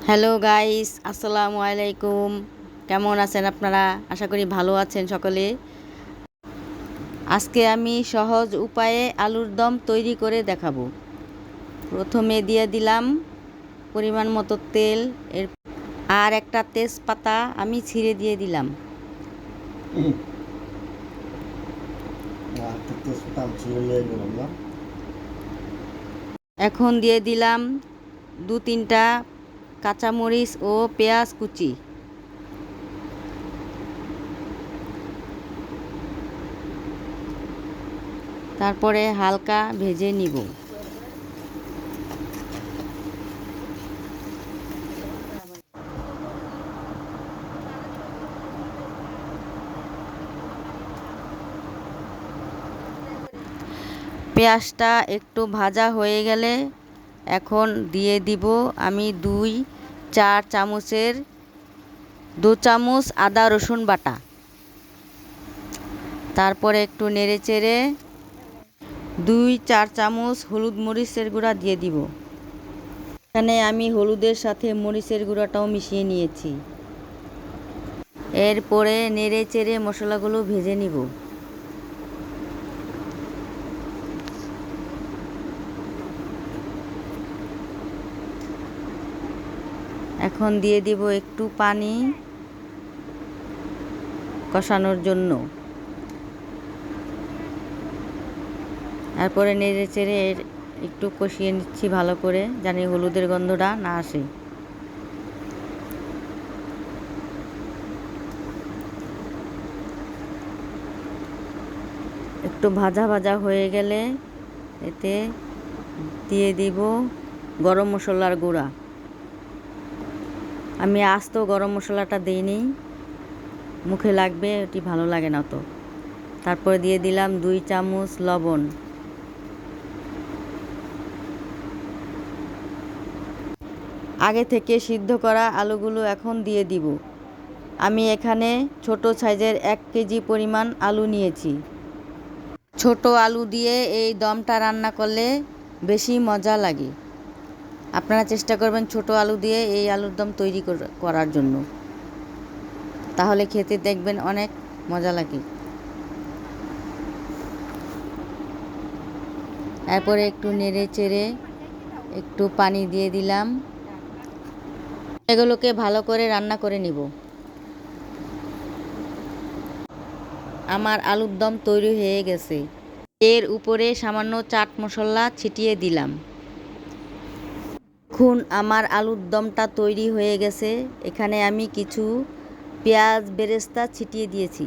Hello guys, আসসালামু আলাইকুম। কেমন আছেন আপনারা? আশা করি ভালো আছেন সকলে। আজকে আমি সহজ উপায়ে আলুর দম তৈরি করে দেখাবো। প্রথমে দিয়ে দিলাম পরিমাণ মতো তেল, আর একটা তেজপাতা আমি ছিঁড়ে দিয়ে দিলাম। এখন দিয়ে দিলাম 2-3টা কাঁচামরিচ ও পেঁয়াজ কুচি। তারপরে হালকা ভেজে নিব। পেঁয়াজটা একটু ভাজা হয়ে গেলে এখন দিয়ে দিব আমি 2-4 চামচের 2 চামচ আদা রসুন বাটা। তারপরে একটু নেড়েচেড়ে 2-4 চামচ হলুদ মরিচের গুঁড়া দিয়ে দিব। এখানে আমি হলুদের সাথে মরিচের গুঁড়াটাও মিশিয়ে নিয়েছি। এরপরে নেড়েচেড়ে মশলাগুলো ভেজে নিব। এখন দিয়ে দিব একটু পানি কষানোর জন্য। তারপরে নেড়ে চেড়ে একটু কষিয়ে নিচ্ছি ভালো করে, জানি হলুদের গন্ধটা না আসে। একটু ভাজা ভাজা হয়ে গেলে এতে দিয়ে দিব গরম মশলার গুঁড়া। আমি আস্ত গরম মশলাটা দিইনি, মুখে লাগবে, ওটি ভালো লাগে না তো। তারপরে দিয়ে দিলাম 2 চামচ লবণ। আগে থেকে সিদ্ধ করা আলুগুলো এখন দিয়ে দিব। আমি এখানে ছোট সাইজের 1 কেজি পরিমাণ আলু নিয়েছি। ছোট আলু দিয়ে এই দমটা রান্না করলে বেশি মজা লাগে। আপনারা চেষ্টা করবেন ছোট আলু দিয়ে এই আলুর দম তৈরি করার জন্য, তাহলে খেতে দেখবেন অনেক মজা লাগে। এরপরে একটু নেড়ে চেড়ে একটু পানি দিয়ে দিলাম। এগুলোকে ভালো করে রান্না করে নিব। আমার আলুর দম তৈরি হয়ে গেছে। এর উপরে সামান্য চাট মশলা ছিটিয়ে দিলাম। এখন আমার আলুর দমটা তৈরি হয়ে গেছে। এখানে আমি কিছু পেঁয়াজ বেরেস্তা ছিটিয়ে দিয়েছি।